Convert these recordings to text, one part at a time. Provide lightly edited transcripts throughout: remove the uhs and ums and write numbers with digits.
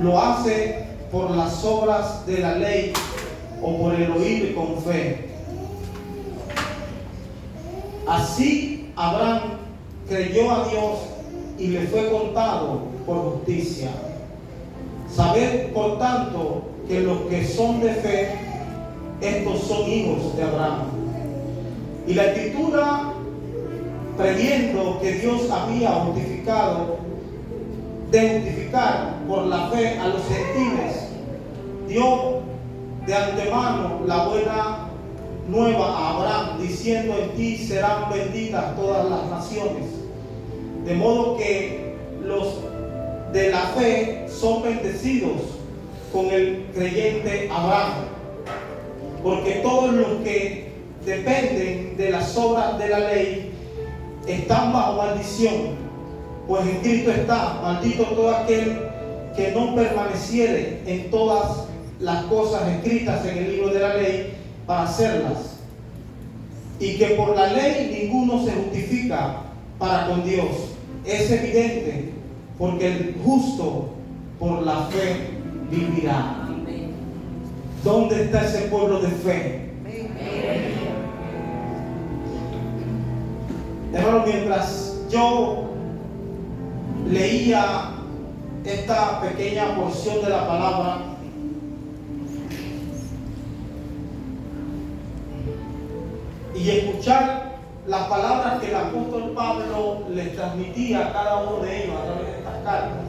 lo hace por las obras de la ley o por el oír con fe. Así Abraham creyó a Dios y le fue contado por justicia. Sabed, por tanto, que los que son de fe, estos son hijos de Abraham. Y la Escritura, previendo que Dios había de justificar por la fe a los gentiles, dio de antemano la buena nueva a Abraham, diciendo: en ti serán benditas todas las naciones. De modo que los de la fe son bendecidos con el creyente Abraham, porque todos los que dependen de las obras de la ley están bajo maldición, pues en Cristo está: maldito todo aquel que no permaneciere en todas las cosas escritas en el libro de la ley para hacerlas. Y que por la ley ninguno se justifica para con Dios. Es evidente, porque el justo por la fe vivirá. ¿Dónde está ese pueblo de fe? Hermano, mientras yo leía esta pequeña porción de la palabra, y escuchar las palabras que el apóstol Pablo les transmitía a cada uno de ellos a través de estas cartas,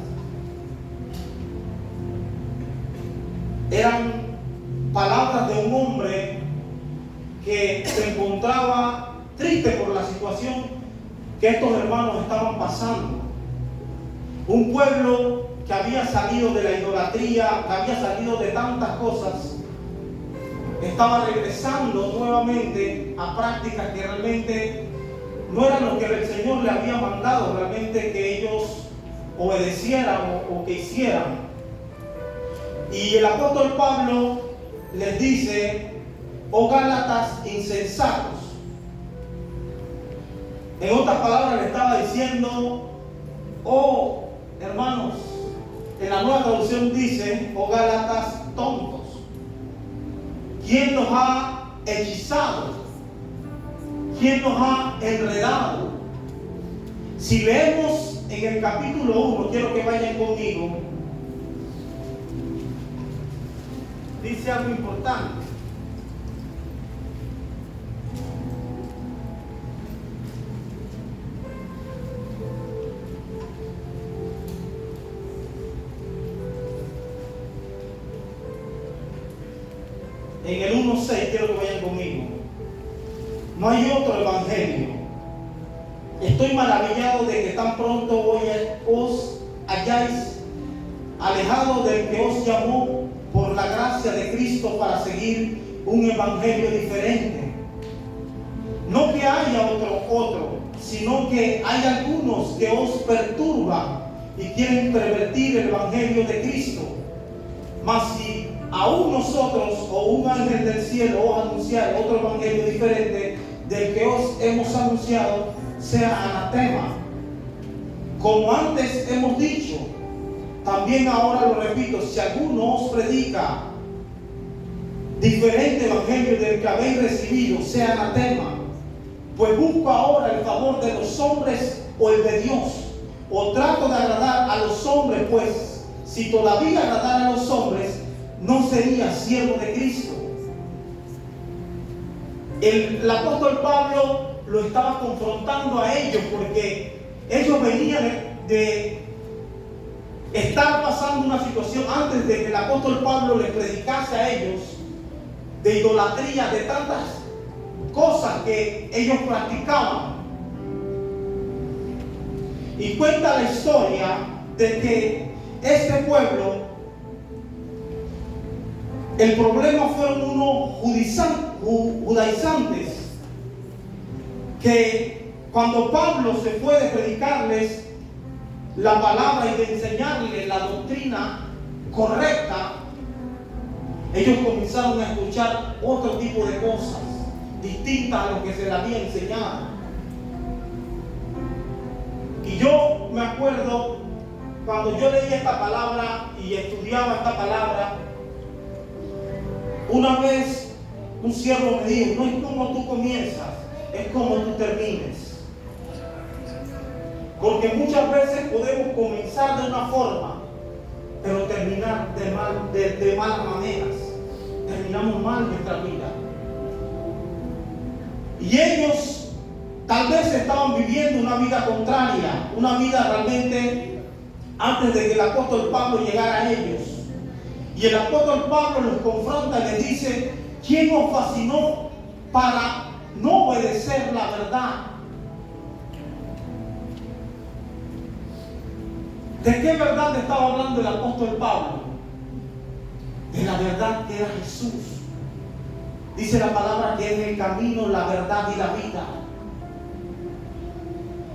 eran palabras de un hombre que se encontraba triste por la situación que estos hermanos estaban pasando. Un pueblo que había salido de la idolatría, que había salido de tantas cosas, estaba regresando nuevamente a prácticas que realmente no eran lo que el Señor le había mandado realmente que ellos obedecieran o que hicieran. Y el apóstol Pablo les dice: oh Gálatas insensatos. En otras palabras le estaba diciendo: oh hermanos, en la nueva traducción dice: oh Gálatas tontos. ¿Quién los ha hechizado? ¿Quién los ha enredado? Si leemos en el capítulo 1, quiero que vayan conmigo, dice algo importante. En el 1:6 quiero que vayan conmigo. No hay otro evangelio. Estoy maravillado de que tan pronto os hayáis alejado del que os llamó por la gracia de Cristo para seguir un evangelio diferente. No que haya otro, sino que hay algunos que os perturban y quieren pervertir el evangelio de Cristo. Mas si aún nosotros o un ángel del cielo os anunciar otro evangelio diferente del que os hemos anunciado, sea anatema. Como antes hemos dicho, también ahora lo repito: si alguno os predica diferente evangelio del que habéis recibido, sea anatema. Pues busco ahora el favor de los hombres o el de Dios, o trato de agradar a los hombres, pues si todavía agradara a los hombres, no sería siervo de Cristo. El apóstol Pablo lo estaba confrontando a ellos porque ellos venían de estar pasando una situación antes de que el apóstol Pablo les predicase a ellos de idolatría, de tantas cosas que ellos practicaban. Y cuenta la historia de que este pueblo, el problema fueron unos judaizantes que cuando Pablo se fue de predicarles la palabra y de enseñarles la doctrina correcta, ellos comenzaron a escuchar otro tipo de cosas distintas a lo que se les había enseñado. Y yo me acuerdo cuando yo leía esta palabra y estudiaba esta palabra, una vez un siervo me dijo, no es como tú comienzas, es como tú termines. Porque muchas veces podemos comenzar de una forma, pero terminar de malas maneras. Terminamos mal nuestra vida. Y ellos tal vez estaban viviendo una vida contraria, una vida realmente antes de que el apóstol Pablo llegara a ellos. Y el apóstol Pablo los confronta y les dice, ¿quién os fascinó para no obedecer la verdad? ¿De qué verdad estaba hablando el apóstol Pablo? De la verdad que era Jesús. Dice la palabra que es el camino, la verdad y la vida.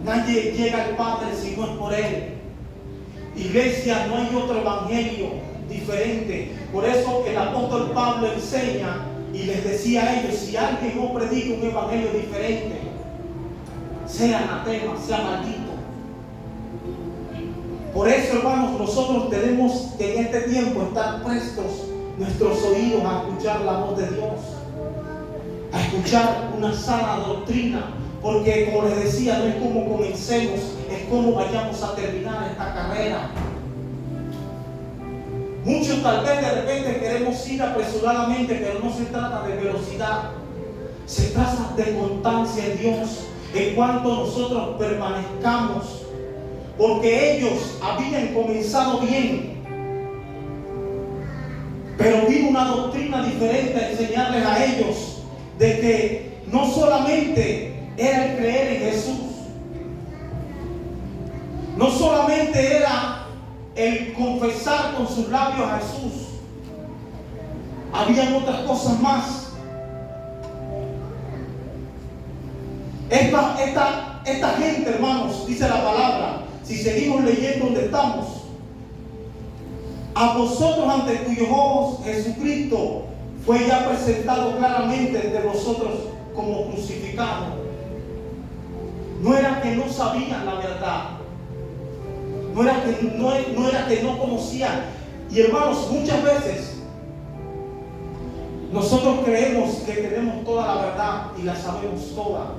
Nadie llega al Padre si no es por Él. Iglesia, no hay otro evangelio diferente. Por eso el apóstol Pablo enseña y les decía a ellos, si alguien no predica un evangelio diferente, sea anatema, sea maldito. Por eso, hermanos, nosotros tenemos que en este tiempo estar prestos nuestros oídos a escuchar la voz de Dios, a escuchar una sana doctrina, porque como les decía, no es como comencemos, es como vayamos a terminar esta carrera. Muchos tal vez de repente queremos ir apresuradamente, pero no se trata de velocidad, se trata de constancia en Dios, en cuanto nosotros permanezcamos. Porque ellos habían comenzado bien, pero vino una doctrina diferente a enseñarles a ellos de que no solamente era el creer en Jesús, no solamente era el confesar con sus labios a Jesús, habían otras cosas más. Esta gente, hermanos, dice la palabra, si seguimos leyendo donde estamos, a vosotros ante cuyos ojos Jesucristo fue ya presentado claramente entre vosotros como crucificado. No era que no sabían la verdad, no era que no conocían. Y hermanos, muchas veces nosotros creemos que tenemos toda la verdad y la sabemos toda.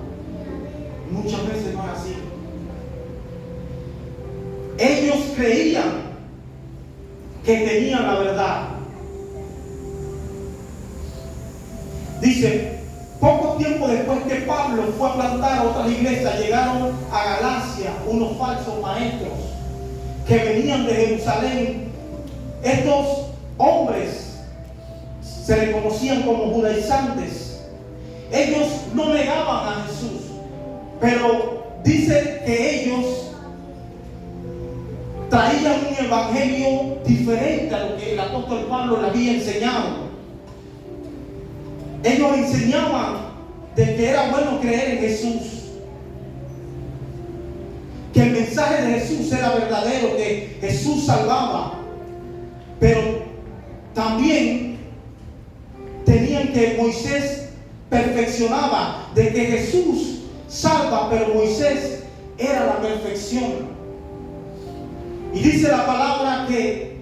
Muchas veces no es así. Ellos creían que tenían la verdad. Dice, poco tiempo después que Pablo fue a plantar otras iglesias, llegaron a Galacia unos falsos maestros que venían de Jerusalén. Estos hombres se les conocían como judaizantes. Ellos no negaban a Jesús, pero dice que ellos traían un evangelio diferente a lo que el apóstol Pablo le había enseñado. Ellos enseñaban de que era bueno creer en Jesús, que el mensaje de Jesús era verdadero, que Jesús salvaba, pero también tenían que Moisés perfeccionaba, de que Jesús salva, pero Moisés era la perfección. Y dice la palabra que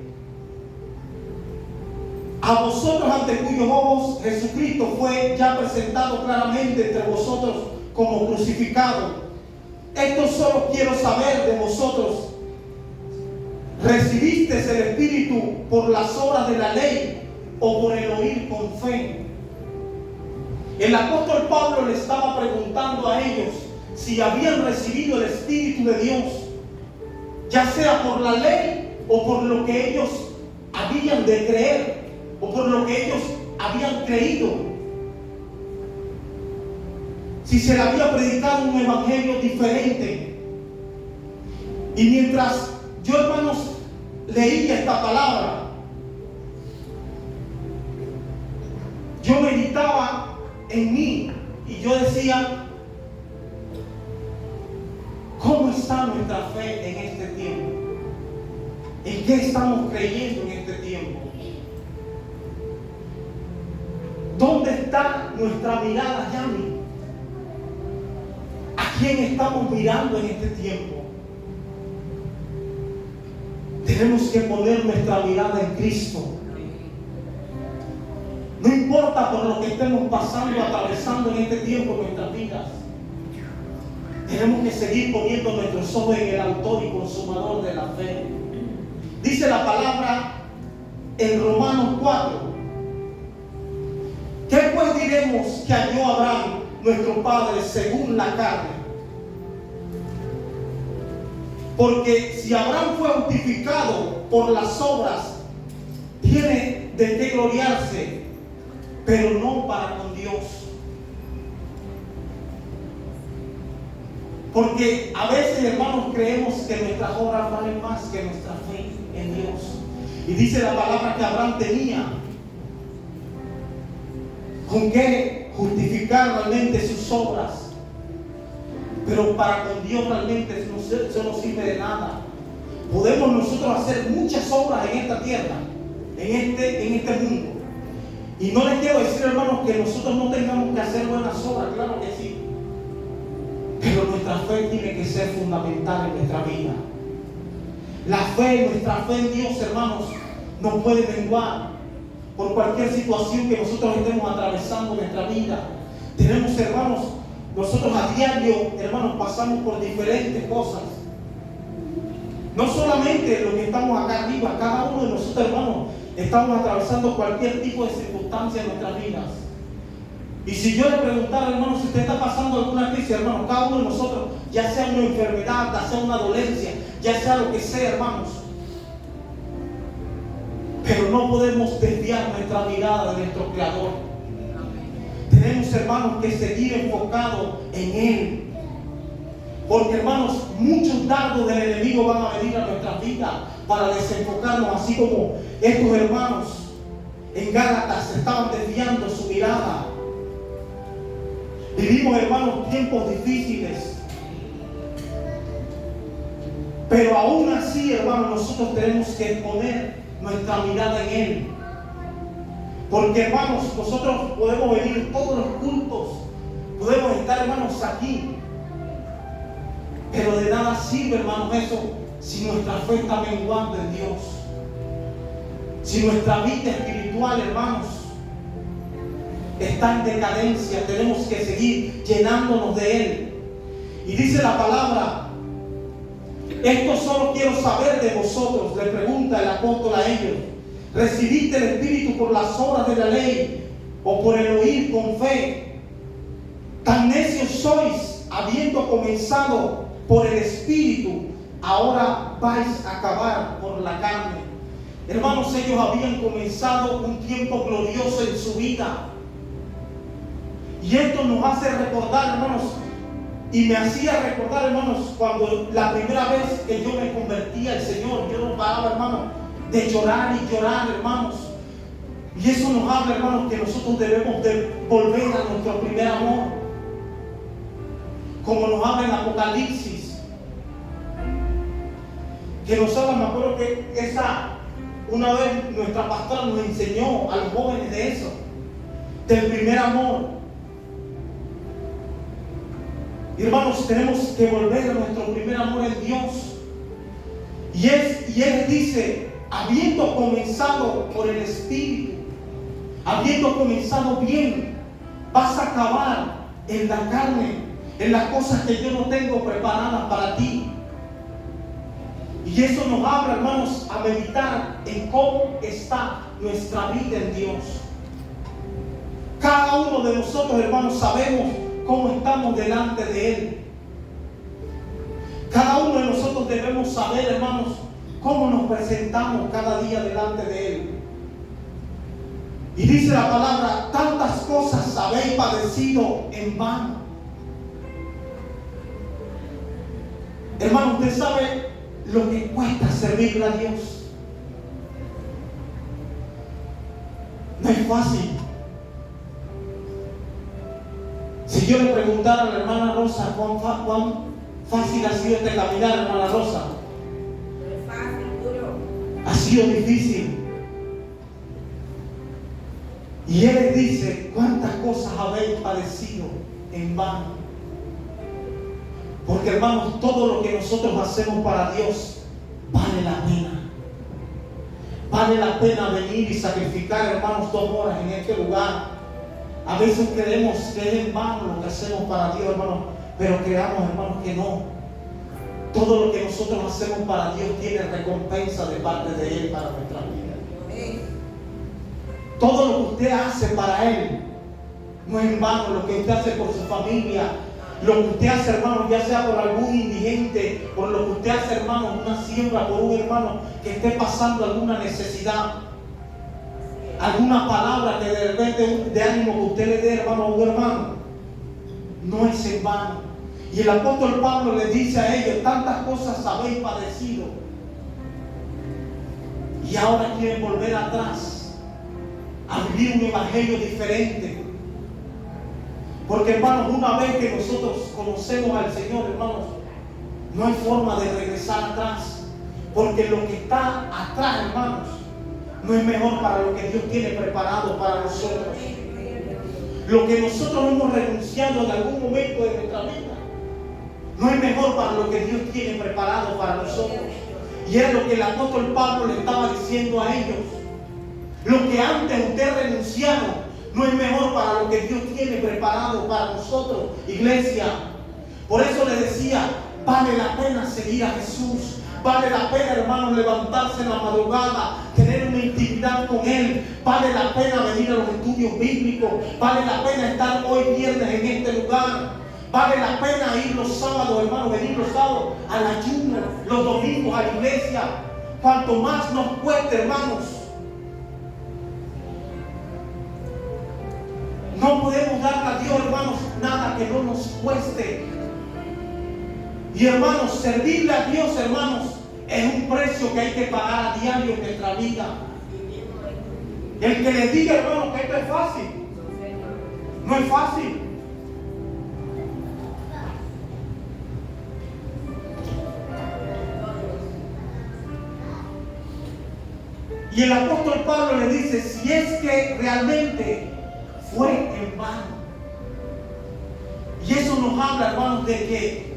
a vosotros ante cuyos ojos Jesucristo fue ya presentado claramente entre vosotros como crucificado. Esto solo quiero saber de vosotros. ¿Recibisteis el Espíritu por las obras de la ley o por el oír con fe? El apóstol Pablo le estaba preguntando a ellos si habían recibido el Espíritu de Dios, ya sea por la ley o por lo que ellos habían de creer o por lo que ellos habían creído. Si se le había predicado un evangelio diferente. Y mientras yo, hermanos, leía esta palabra, yo meditaba en mí y yo decía, ¿cómo está nuestra fe en este tiempo? ¿En qué estamos creyendo en este tiempo? ¿Dónde está nuestra mirada, Yami? ¿A quién estamos mirando en este tiempo? Tenemos que poner nuestra mirada en Cristo. No importa por lo que estemos pasando, atravesando en este tiempo en nuestras vidas. Tenemos que seguir poniendo nuestros ojos en el autor y consumador de la fe. Dice la palabra en Romanos 4. ¿Qué pues diremos que halló Abraham, nuestro padre, según la carne? Porque si Abraham fue justificado por las obras, tiene de qué gloriarse, pero no para con Dios. Porque a veces, hermanos, creemos que nuestras obras valen más que nuestra fe en Dios. Y dice la palabra que Abraham tenía con qué justificar realmente sus obras. Pero para con Dios realmente eso no sirve de nada. Podemos nosotros hacer muchas obras en esta tierra, en este mundo. Y no les quiero decir, hermanos, que nosotros no tengamos que hacer buenas obras, claro que sí. Pero nuestra fe tiene que ser fundamental en nuestra vida. Nuestra fe en Dios, hermanos, no puede menguar por cualquier situación que nosotros estemos atravesando en nuestra vida. Tenemos, hermanos, nosotros a diario, hermanos, pasamos por diferentes cosas. No solamente los que estamos acá arriba, cada uno de nosotros, hermanos, estamos atravesando cualquier tipo de circunstancia en nuestras vidas. Y si yo le preguntara, hermano, si usted está pasando alguna crisis, hermano, cada uno de nosotros, ya sea una enfermedad, ya sea una dolencia, ya sea lo que sea, hermanos. Pero no podemos desviar nuestra mirada de nuestro Creador. Tenemos, hermanos, que seguir enfocados en Él. Porque, hermanos, muchos dardos del enemigo van a venir a nuestra vida para desenfocarnos, así como estos hermanos en Gálatas estaban desviando su mirada. Vivimos, hermanos, tiempos difíciles. Pero aún así, hermanos, nosotros tenemos que poner nuestra mirada en Él. Porque, hermanos, nosotros podemos venir todos los cultos, podemos estar, hermanos, aquí. Pero de nada sirve, hermanos, eso si nuestra fe está menguando en Dios. Si nuestra vida espiritual, hermanos, está en decadencia, tenemos que seguir llenándonos de Él. Y dice la palabra: esto solo quiero saber de vosotros, le pregunta el apóstol a ellos: ¿recibiste el Espíritu por las obras de la ley o por el oír con fe? Tan necios sois, habiendo comenzado por el Espíritu, ahora vais a acabar por la carne. Hermanos, ellos habían comenzado un tiempo glorioso en su vida. Y esto nos hace recordar, hermanos, y me hacía recordar, hermanos, cuando la primera vez que yo me convertí al Señor, yo no paraba, hermanos, de llorar y llorar, hermanos. Y eso nos habla, hermanos, que nosotros debemos de volver a nuestro primer amor. Como nos habla en Apocalipsis, que nos habla, me acuerdo que una vez nuestra pastora nos enseñó a los jóvenes de eso, del primer amor. Y, hermanos, tenemos que volver a nuestro primer amor en Dios. Y Él dice: habiendo comenzado por el Espíritu, habiendo comenzado bien, vas a acabar en la carne, en las cosas que yo no tengo preparadas para ti. Y eso nos habla, hermanos, a meditar en cómo está nuestra vida en Dios. Cada uno de nosotros, hermanos, sabemos cómo estamos delante de Él. Cada uno de nosotros debemos saber, hermanos, cómo nos presentamos cada día delante de Él. Y dice la palabra: tantas cosas habéis padecido en vano. Hermano, usted sabe lo que cuesta servirle a Dios. No es fácil. Si yo le preguntara a la hermana Rosa cuán fácil ha sido este caminar, hermana Rosa. No es fácil, duro. Ha sido difícil. Y Él les dice: cuántas cosas habéis padecido en vano. Porque, hermanos, todo lo que nosotros hacemos para Dios vale la pena. Vale la pena venir y sacrificar, hermanos, 2 horas en este lugar. A veces creemos que es en vano lo que hacemos para Dios, hermanos, pero creamos, hermanos, que no. Todo lo que nosotros hacemos para Dios tiene recompensa de parte de Él para nuestra vida. Todo lo que usted hace para Él no es en vano. Lo que usted hace por su familia, lo que usted hace, hermano, ya sea por algún indigente, por lo que usted hace, hermano, una siembra por un hermano que esté pasando alguna necesidad, alguna palabra que de repente de ánimo que usted le dé, hermano, a un hermano, no es en vano. Y el apóstol Pablo le dice a ellos: tantas cosas habéis padecido y ahora quieren volver atrás a vivir un evangelio diferente. Porque, hermanos, una vez que nosotros conocemos al Señor, hermanos, no hay forma de regresar atrás. Porque lo que está atrás, hermanos, no es mejor para lo que Dios tiene preparado para nosotros. Lo que nosotros hemos renunciado en algún momento de nuestra vida no es mejor para lo que Dios tiene preparado para nosotros. Y es lo que el apóstol Pablo le estaba diciendo a ellos. Lo que antes ustedes renunciaron no es mejor para lo que Dios tiene preparado para nosotros, iglesia. Por eso le decía, vale la pena seguir a Jesús. Vale la pena, hermanos, levantarse en la madrugada, tener una intimidad con Él. Vale la pena venir a los estudios bíblicos. Vale la pena estar hoy viernes en este lugar. Vale la pena ir los sábados, hermanos, venir los sábados al ayuno, los domingos a la iglesia. Cuanto más nos cueste, hermanos. No podemos darle a Dios, hermanos, nada que no nos cueste. Y, hermanos, servirle a Dios, hermanos, es un precio que hay que pagar a diario en nuestra vida. El que le diga, hermanos, que esto es fácil, no es fácil. Y el apóstol Pablo le dice, si es que realmente fue en vano. Y eso nos habla, hermanos, de que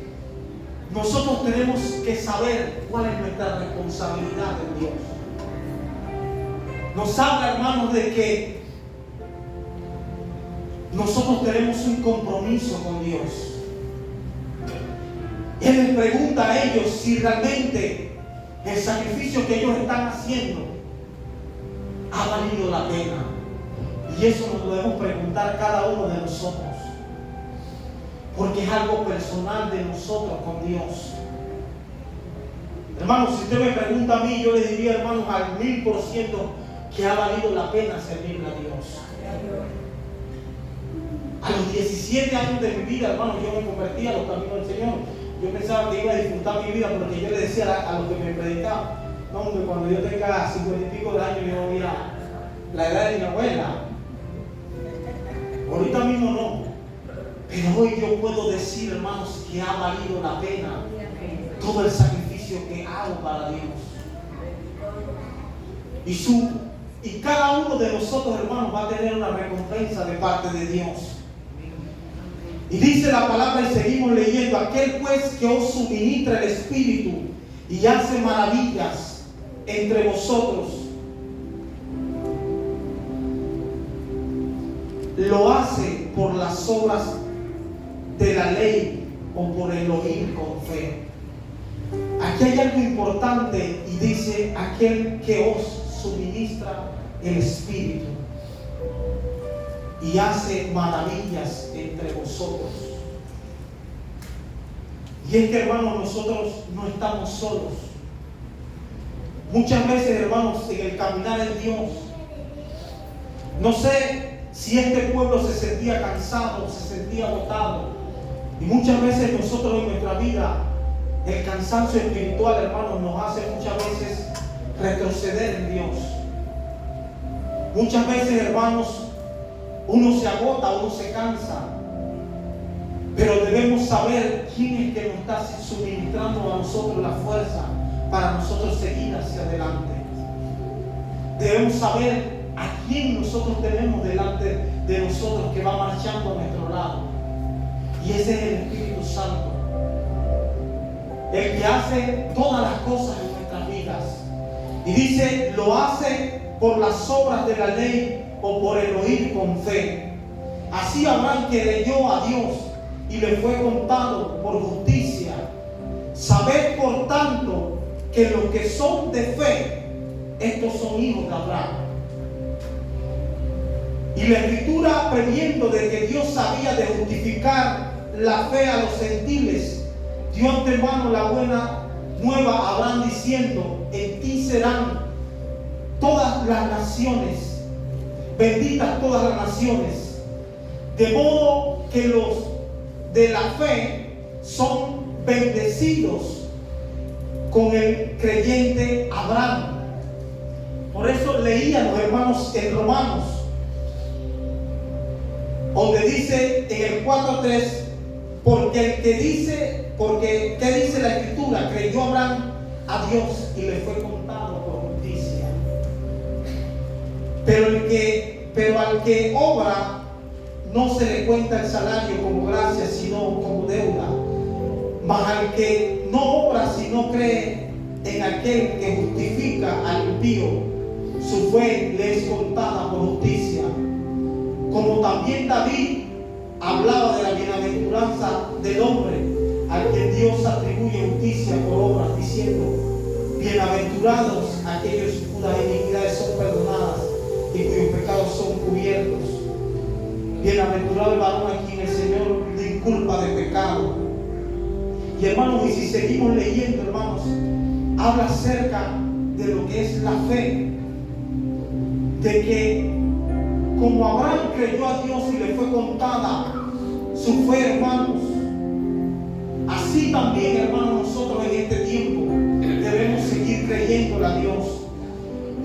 nosotros tenemos que saber cuál es nuestra responsabilidad en Dios. Nos habla, hermanos, de que nosotros tenemos un compromiso con Dios. Él les pregunta a ellos si realmente el sacrificio que ellos están haciendo ha valido la pena. Y eso nos lo debemos preguntar cada uno de nosotros. Porque es algo personal de nosotros con Dios. Hermanos, si usted me pregunta a mí, yo le diría, hermanos, al 1000% que ha valido la pena servirle a Dios. A los 17 años de mi vida, hermanos, yo me convertí a los caminos del Señor. Yo pensaba que iba a disfrutar mi vida porque yo le decía a los que me predicaban, no, hombre, cuando yo tenga 50 y pico de años, yo voy a la edad de mi abuela. Ahorita mismo no. Pero hoy yo puedo decir, hermanos, que ha valido la pena todo el sacrificio que hago para Dios. Y cada uno de nosotros, hermanos, va a tener una recompensa de parte de Dios. Y dice la palabra, y seguimos leyendo, aquel pues que os suministra el Espíritu y hace maravillas entre vosotros, lo hace por las obras de la ley o por el oír con fe. Aquí hay algo importante y dice aquel que os suministra el Espíritu y hace maravillas entre vosotros. Y es que, hermanos, nosotros no estamos solos. Muchas veces, hermanos, en el caminar en Dios, no sé si este pueblo se sentía cansado, se sentía agotado. Y muchas veces nosotros en nuestra vida, el cansancio espiritual, hermanos, nos hace muchas veces retroceder en Dios. Muchas veces, hermanos, uno se agota, uno se cansa. Pero debemos saber quién es que nos está suministrando a nosotros la fuerza para nosotros seguir hacia adelante. Debemos saber a quién nosotros tenemos delante de nosotros que va marchando a nuestro lado. Y ese es el Espíritu Santo, el que hace todas las cosas en nuestras vidas. Y dice, lo hace por las obras de la ley o por el oír con fe. Así Abraham creyó a Dios y le fue contado por justicia. Sabed por tanto que los que son de fe, estos son hijos de Abraham. Y la Escritura, previendo de que Dios sabía de justificar la fe a los gentiles, dio antemano la buena nueva a Abraham diciendo, en ti serán todas las naciones, benditas todas las naciones. De modo que los de la fe son bendecidos con el creyente Abraham. Por eso leían los hermanos en Romanos, donde dice en el 4:3, porque ¿qué dice la Escritura? Creyó Abraham a Dios y le fue contado por justicia. Pero al que obra no se le cuenta el salario como gracia, sino como deuda. Mas al que no obra, sino cree en aquel que justifica al impío, su fe le es contada por justicia. Como también David hablaba de la bienaventuranza del hombre al que Dios atribuye justicia por obras, diciendo, bienaventurados aquellos cuyas iniquidades son perdonadas y cuyos pecados son cubiertos. Bienaventurado el varón a quien el Señor le inculpa de pecado. Y hermanos, y si seguimos leyendo, hermanos, habla acerca de lo que es la fe, de que como Abraham creyó a Dios y le fue contada su fe, hermanos, así también, hermanos, nosotros en este tiempo debemos seguir creyéndole a Dios.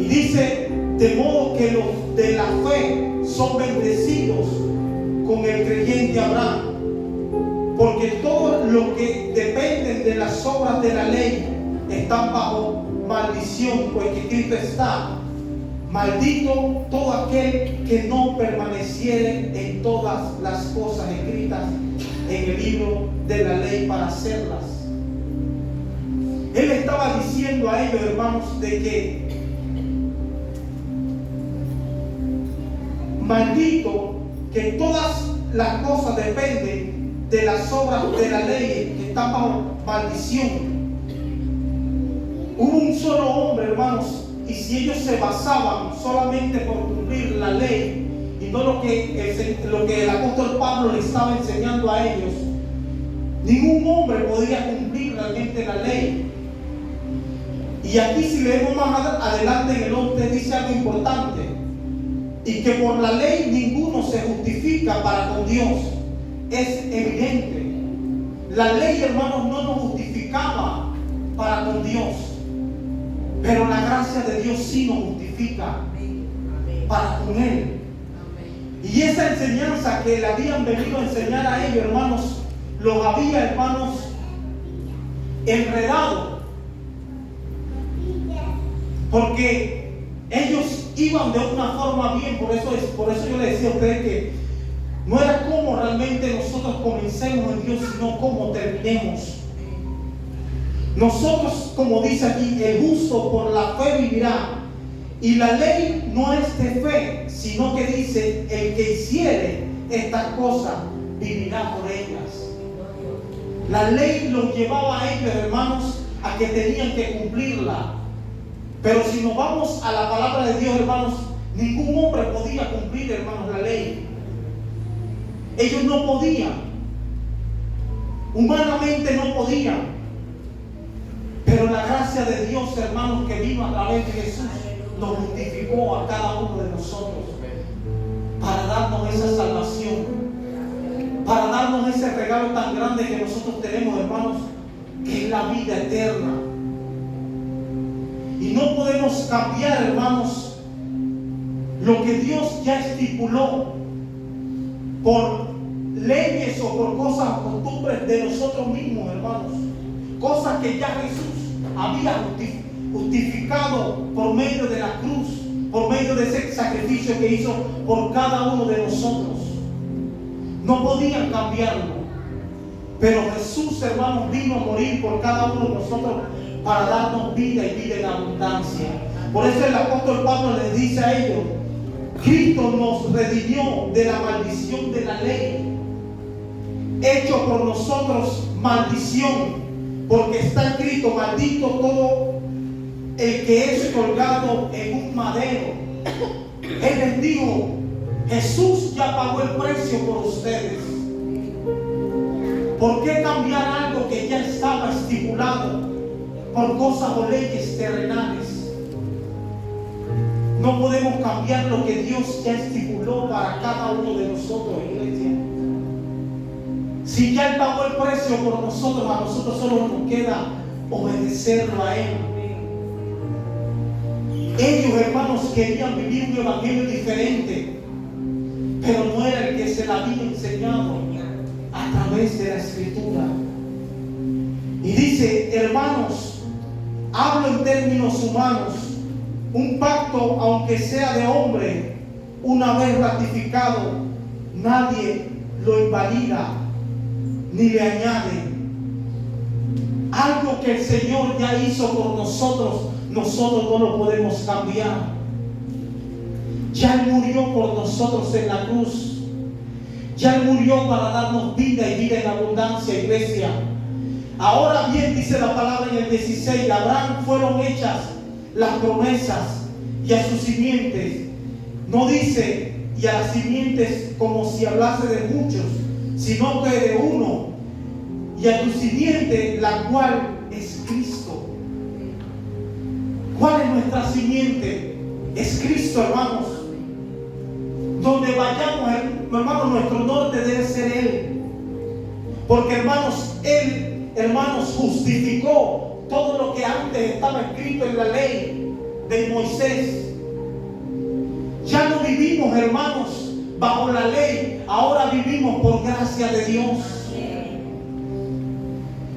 Y dice, de modo que los de la fe son bendecidos con el creyente Abraham, porque todos los que dependen de las obras de la ley están bajo maldición, pues que Cristo está maldito todo aquel que no permaneciere en todas las cosas escritas en el libro de la ley para hacerlas. Él estaba diciendo a ellos, hermanos, de que maldito, que todas las cosas dependen de las obras de la ley que están bajo maldición. Hubo un solo hombre, hermanos, y si ellos se basaban solamente por cumplir la ley y no lo que el apóstol Pablo le estaba enseñando a ellos, ningún hombre podría cumplir realmente la ley. Y aquí, si leemos más adelante en el 11, dice algo importante, y que por la ley ninguno se justifica para con Dios. Es evidente, la ley, hermanos, no nos justificaba para con Dios, pero la gracia de Dios sí nos justifica para con Él. Y esa enseñanza que le habían venido a enseñar a ellos, hermanos, los había, hermanos, enredado, porque ellos iban de una forma bien. Por eso yo le decía a ustedes que no era como realmente nosotros comencemos en Dios, sino como terminemos. Nosotros, como dice aquí, el justo por la fe vivirá. Y la ley no es de fe, sino que dice, el que hiciere estas cosas vivirá por ellas. La ley los llevaba a ellos, hermanos, a que tenían que cumplirla. Pero si nos vamos a la palabra de Dios, hermanos, ningún hombre podía cumplir, hermanos, la ley. Ellos no podían. Humanamente no podían. Pero la gracia de Dios, hermanos, que vino a través de Jesús, nos justificó a cada uno de nosotros para darnos esa salvación, para darnos ese regalo tan grande que nosotros tenemos, hermanos, que es la vida eterna. Y no podemos cambiar, hermanos, lo que Dios ya estipuló por leyes o por cosas, costumbres de nosotros mismos, hermanos. Cosas que ya Jesús había justificado por medio de la cruz, por medio de ese sacrificio que hizo por cada uno de nosotros. No podían cambiarlo. Pero Jesús, hermanos, vino a morir por cada uno de nosotros para darnos vida y vida en abundancia. Por eso el apóstol Pablo les dice a ellos: Cristo nos redimió de la maldición de la ley, hecho por nosotros maldición, porque está escrito: maldito todo el que es colgado en un madero. Él les dijo: Jesús ya pagó el precio por ustedes. ¿Por qué cambiar algo que ya estaba estipulado por cosas o leyes terrenales? No podemos cambiar lo que Dios ya estipuló para cada uno de nosotros, iglesia. Si ya Él pagó el precio por nosotros, a nosotros solo nos queda obedecerlo a Él. Ellos, hermanos, querían vivir un evangelio diferente, pero no era el que se la había enseñado a través de la Escritura. Y dice: hermanos, hablo en términos humanos, un pacto, aunque sea de hombre, una vez ratificado, nadie lo invalida ni le añade. Algo que el Señor ya hizo por nosotros, nosotros no lo podemos cambiar. Ya Él murió por nosotros en la cruz. Ya Él murió para darnos vida y vida en abundancia, iglesia. Ahora bien, dice la palabra en el 16: a Abraham fueron hechas las promesas y a sus simientes. No dice y a las simientes como si hablase de muchos, sino que de uno, y a tu simiente, la cual es Cristo. ¿Cuál es nuestra simiente? Es Cristo, hermanos. Donde vayamos, hermanos, nuestro norte debe ser Él. Porque, hermanos, Él, hermanos, justificó todo lo que antes estaba escrito en la ley de Moisés. Ya no vivimos, hermanos, bajo la ley. Ahora vivimos por gracia de Dios.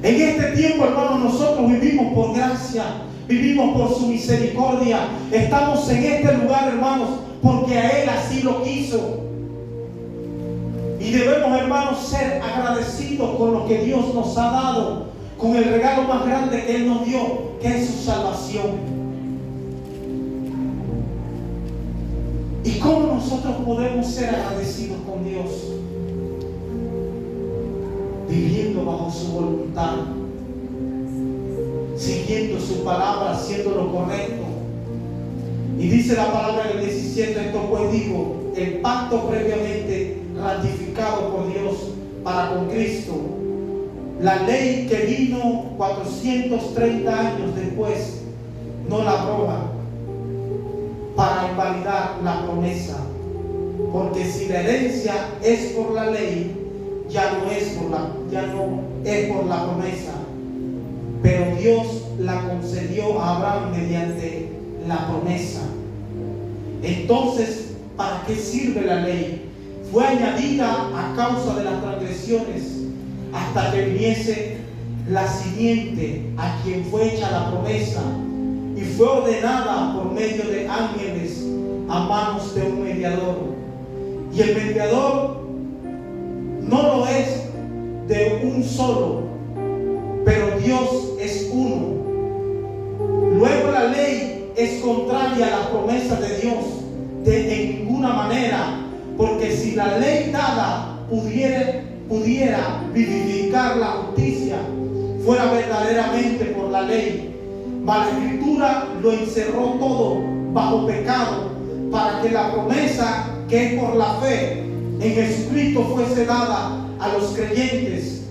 En este tiempo, hermanos, nosotros vivimos por gracia. Vivimos por su misericordia. Estamos en este lugar, hermanos, porque a Él así lo quiso. Y debemos, hermanos, ser agradecidos con lo que Dios nos ha dado, con el regalo más grande que Él nos dio, que es su salvación. ¿Y cómo nosotros podemos ser agradecidos con Dios? Viviendo bajo su voluntad, siguiendo su palabra, haciendo lo correcto. Y dice la palabra en el 17: esto pues digo, el pacto previamente ratificado por Dios para con Cristo, la ley que vino 430 años después, no la abroga para invalidar la promesa. Porque si la herencia es por la ley, ya no es por la promesa, pero Dios la concedió a Abraham mediante la promesa. Entonces, ¿para qué sirve la ley? Fue añadida a causa de las transgresiones, hasta que viniese la simiente a quien fue hecha la promesa, y fue ordenada por medio de ángeles a manos de un mediador. Y el mediador no lo es de un solo, pero Dios es uno. Luego la ley es contraria a las promesas de Dios en ninguna manera, porque si la ley dada pudiera vivificar la justicia, fuera verdaderamente por la ley. Mas la Escritura lo encerró todo bajo pecado, para que la promesa que es por la fe en Jesucristo fuese dada a los creyentes.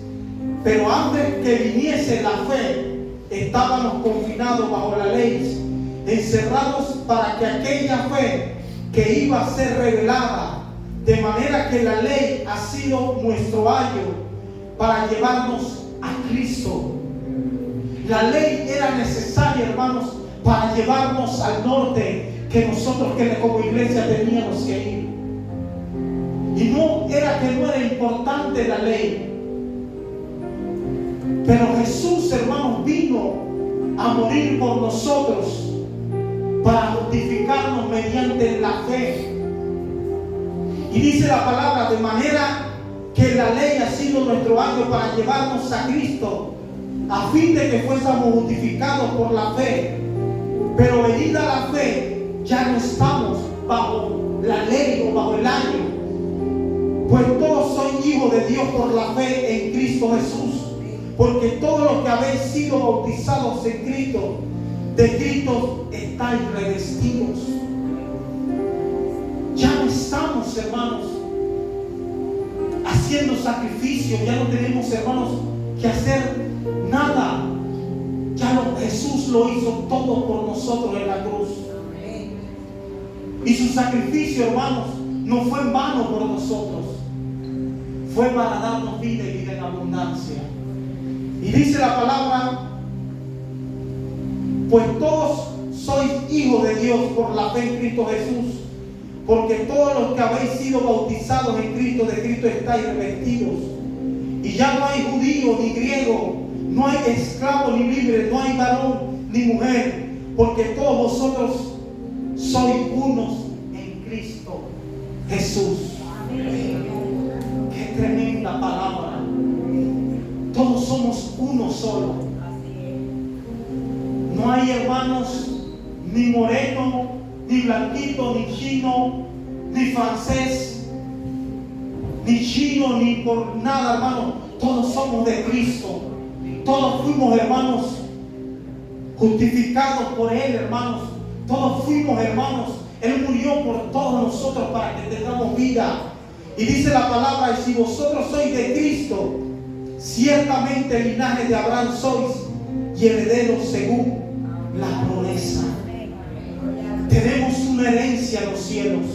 Pero antes que viniese la fe, estábamos confinados bajo la ley, encerrados para que aquella fe que iba a ser revelada, de manera que la ley ha sido nuestro ayo para llevarnos a Cristo. La ley era necesaria, hermanos, para llevarnos al norte que nosotros como iglesia teníamos que ir. Y no era que no era importante la ley, pero Jesús, hermanos, vino a morir por nosotros para justificarnos mediante la fe. Y dice la palabra, de manera que la ley ha sido nuestro ayo para llevarnos a Cristo. a fin de que fuésemos justificados por la fe. Pero venida la fe, ya no estamos bajo la ley o bajo el año, pues todos sois hijos de Dios por la fe en Cristo Jesús. Porque todos los que habéis sido bautizados en Cristo, de Cristo estáis revestidos. Ya no estamos, hermanos, haciendo sacrificios. Ya no tenemos, hermanos, que hacer nada. Jesús lo hizo todo por nosotros en la cruz. Y su sacrificio, hermanos, no fue en vano por nosotros. Fue para darnos vida y vida en abundancia. Y dice la palabra: pues todos sois hijos de Dios por la fe en Cristo Jesús. Porque todos los que habéis sido bautizados en Cristo, de Cristo estáis revestidos. Y ya no hay judío ni griego, no hay esclavo ni libre, no hay varón ni mujer, porque todos vosotros sois unos en Cristo Jesús. Amén. Qué tremenda palabra. Todos somos uno solo. No hay, hermanos, ni moreno, ni blanquito, ni chino, ni francés, ni chino, ni por nada, hermano. Todos somos de Cristo. Todos fuimos, hermanos, justificados por Él, hermanos. Todos fuimos, hermanos. Él murió por todos nosotros para que tengamos vida. Y dice la palabra: y si vosotros sois de Cristo, ciertamente el linaje de Abraham sois, y herederos según la promesa. Tenemos una herencia en los cielos.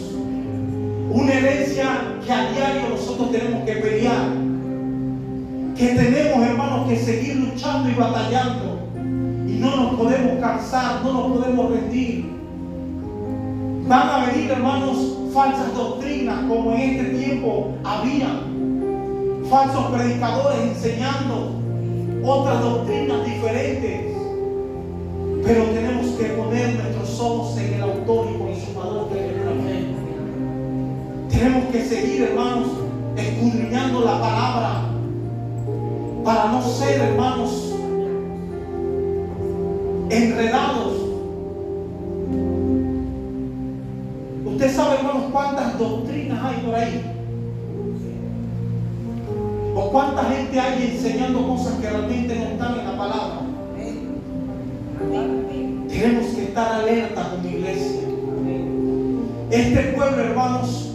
Una herencia que a diario nosotros tenemos que pelear. Que tenemos, hermanos, que seguir luchando y batallando. Y no nos podemos cansar, no nos podemos rendir. Van a venir, hermanos, falsas doctrinas, como en este tiempo había. Falsos predicadores enseñando otras doctrinas diferentes. Pero tenemos que poner nuestros ojos en el autor y consumador de nuestra fe. Tenemos que seguir, hermanos, escudriñando la palabra, para no ser, hermanos, enredados. Usted sabe, hermanos, cuántas doctrinas hay por ahí, o cuánta gente hay enseñando cosas que realmente no están en la palabra. Tenemos que estar alerta como iglesia. Este pueblo, hermanos,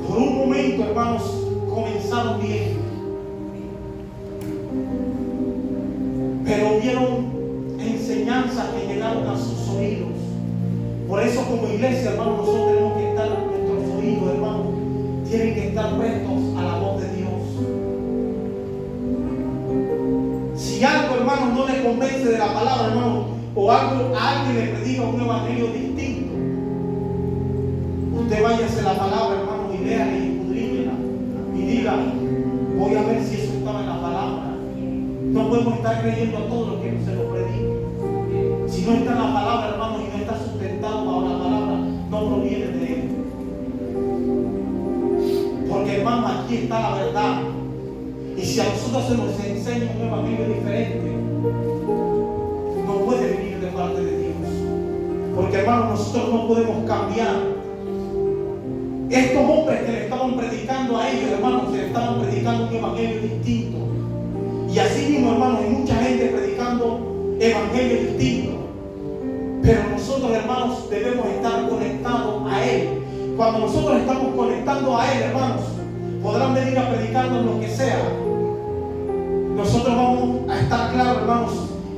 por un momento, hermanos, comenzaron bien, pero hubieron enseñanzas que llegaron a sus oídos. Por eso, como iglesia, hermanos, nosotros tenemos que estar, nuestros oídos, hermanos, tienen que estar prestos a la voz de Dios. Si algo, hermanos, no le convence de la palabra, hermanos, o algo a alguien le predica un evangelio distinto, usted váyase a la palabra, hermanos, y léala y escudriñela y diga: voy a ver si eso estaba en la palabra. No podemos estar creyendo a todo lo que se nos predica. Si no está en la palabra, hermanos, y no está sustentado bajo la palabra, no proviene de Él. Porque, hermanos, aquí está la verdad. Y si a nosotros se nos enseña un evangelio diferente, no puede venir de parte de Dios. Porque, hermanos, nosotros no podemos cambiar. Estos hombres que le estaban predicando a ellos, hermanos, se le estaban predicando un evangelio distinto. Y así mismo, hermanos, hay mucha gente predicando evangelio distinto. Pero nosotros, hermanos, debemos estar conectados a Él. Cuando nosotros estamos conectando a Él, hermanos, podrán venir a predicarnos lo que sea. Nosotros vamos a estar claros, hermanos.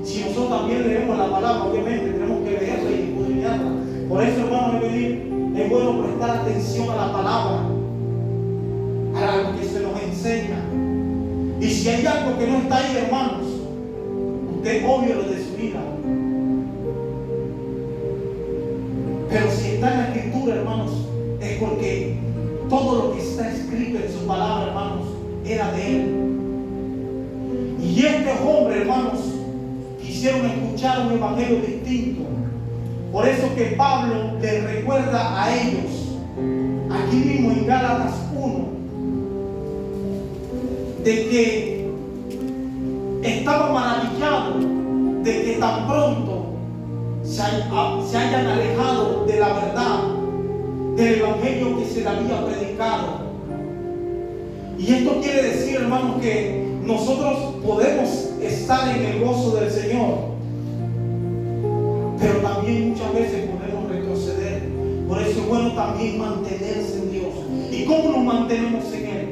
Si nosotros también leemos la palabra, obviamente tenemos que leerla y escudriñarla. Por eso, hermanos, es bueno prestar atención a la palabra, a lo que se nos enseña. Y si hay algo que no está ahí, hermanos, usted obvio lo de su vida. Pero si está en la escritura, hermanos, es porque todo lo que está escrito en su palabra, hermanos, era de Él. Y estos hombres, hermanos, quisieron escuchar un evangelio distinto. Por eso que Pablo les recuerda a ellos, aquí mismo en Gálatas 1, de que estaba maravillado de que tan pronto se hayan alejado de la verdad, del evangelio que se le había predicado. Y esto quiere decir, hermanos, que nosotros podemos estar en el gozo del Señor, pero también muchas veces podemos retroceder. Por eso es bueno también mantenerse en Dios. ¿Y cómo nos mantenemos en Él?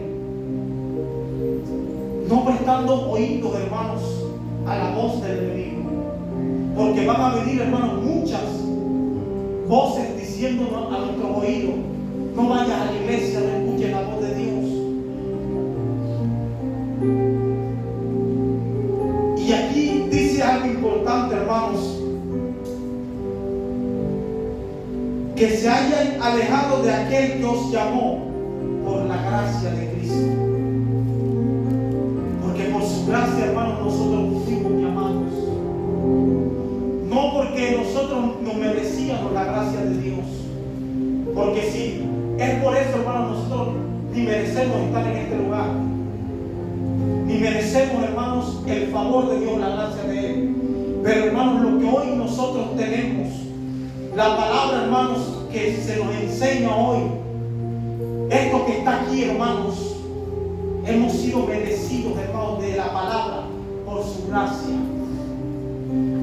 No prestando oídos, hermanos, a la voz del enemigo, porque van a venir, hermanos, muchas voces diciéndonos a nuestros oídos: no vayas a la iglesia, no escuches la voz de Dios. Y aquí dice algo importante, hermanos: que se hayan alejado de aquel que os llamó por la gracia de Cristo. Porque por su gracia, hermanos, nosotros fuimos llamados. No porque nosotros nos merecíamos la gracia de Dios. Porque si es por eso, hermanos, nosotros ni merecemos estar en este lugar. Ni merecemos, hermanos, el favor de Dios, la gracia de Él. Pero, hermanos, lo que hoy nosotros tenemos, la palabra, hermanos, que se nos enseña hoy, esto que está aquí, hermanos, hemos sido bendecidos, hermanos, de la palabra por su gracia.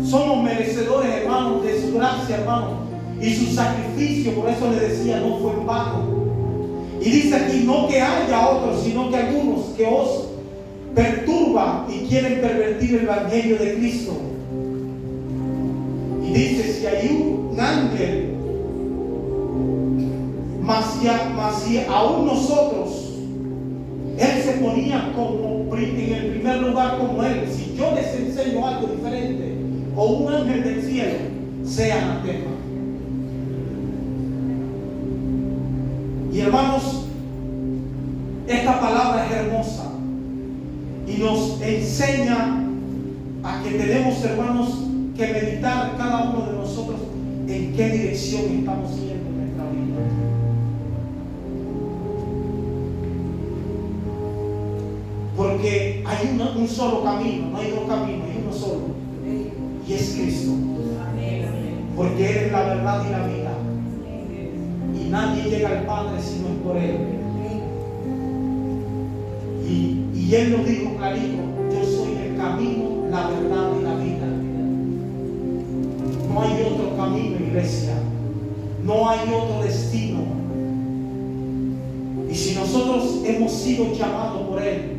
Somos merecedores, hermanos, de su gracia, hermanos, y su sacrificio. Por eso le decía, no fue en vano. Y dice aquí, no que haya otros, sino que algunos que os perturban y quieren pervertir el evangelio de Cristo. Y dice, si hay un ángel, mas si aún nosotros, Él se ponía como en el primer lugar como Él. Si yo les enseño algo diferente, o un ángel del cielo, sea anatema. Y hermanos, esta palabra es hermosa y nos enseña a que tenemos, hermanos, que meditar cada uno de nosotros en qué dirección estamos yendo en nuestra vida. Porque hay un solo camino, no hay dos caminos, hay uno solo, y es Cristo. Porque Él es la verdad y la vida, y nadie llega al Padre si no es por Él. Y Él nos dijo clarito: yo soy el camino, la verdad y la vida. No hay otro camino, iglesia. No hay otro destino. Y si nosotros hemos sido llamados por Él,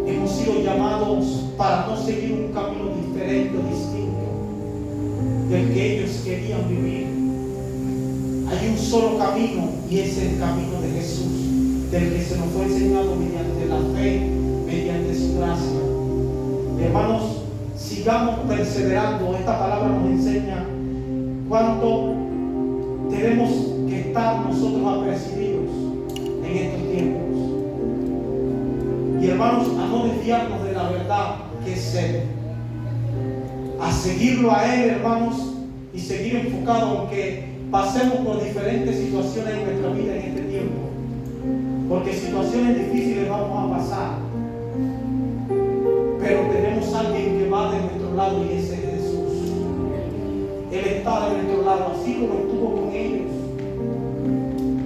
hemos sido llamados para no seguir un camino diferente o distinto del que ellos querían vivir. Hay un solo camino, y es el camino de Jesús, del que se nos fue enseñado mediante la fe, mediante su gracia. Hermanos, sigamos perseverando. Esta palabra nos enseña cuánto tenemos que estar nosotros apercibidos en estos tiempos. Y hermanos, a no desviarnos de la verdad que es Él, a seguirlo a Él, hermanos, y seguir enfocados, aunque pasemos por diferentes situaciones en nuestra vida en este tiempo, porque situaciones difíciles vamos a pasar, pero tenemos a alguien que va de nuestro lado, y ese es Jesús. Él está de nuestro lado, así como estuvo con ellos,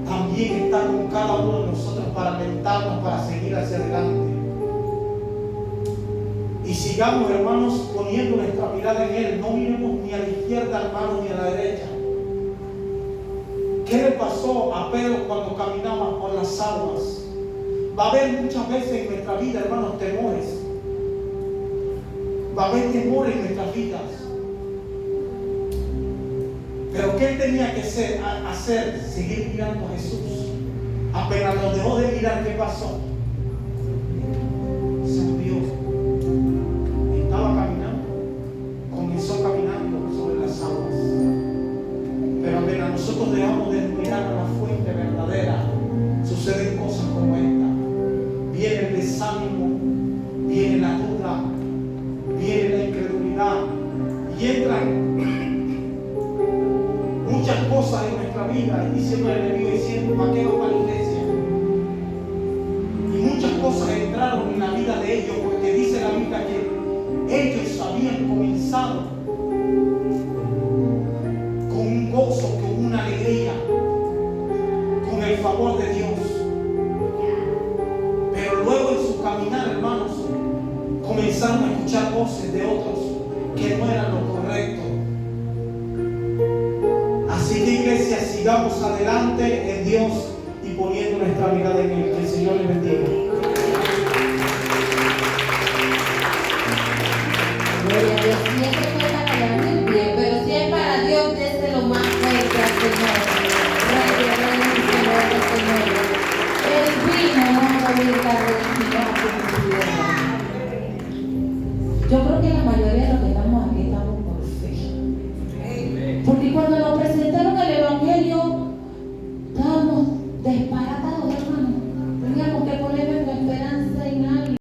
también está con cada uno de nosotros para alentarnos, para seguir hacia adelante. Y sigamos, hermanos, poniendo nuestra mirada en Él. No miremos ni a la izquierda, hermanos, ni a la derecha. ¿Qué le pasó a Pedro cuando caminaba por las aguas? Va a haber muchas veces en nuestra vida, hermanos, temores. Va a haber temores en nuestras vidas. Pero ¿qué él tenía que hacer? Seguir mirando a Jesús. Apenas nos dejó de mirar, ¿qué pasó? Se hundió. Estaba caminando. Comenzó caminando sobre las aguas. Pero apenas nosotros dejamos de mirar a la fuente verdadera, suceden cosas como esta. Viene el desánimo, viene la duda, viene la incredulidad, y entran muchas cosas en nuestra vida, y diciendo el enemigo, diciendo: ¿para qué vamos a la iglesia? Y muchas cosas entraron en la vida de ellos, porque dice la ellos habían comenzado con un gozo, con una alegría, con el favor de Dios. Pero luego en su caminar, hermanos, comenzaron a escuchar voces de otros que no eran lo correcto. Así que, iglesia, sigamos adelante en Dios y poniendo nuestra mirada en Él. Que el Señor les bendiga. Gloria a Dios. Siempre fue para quedarme en pie, pero si es para Dios, desde lo más fuerte al Señor. Rey de reyes y Señor de señores. Él vino a morir la felicidad de su tierra. Yo creo que la mayoría de los que estamos aquí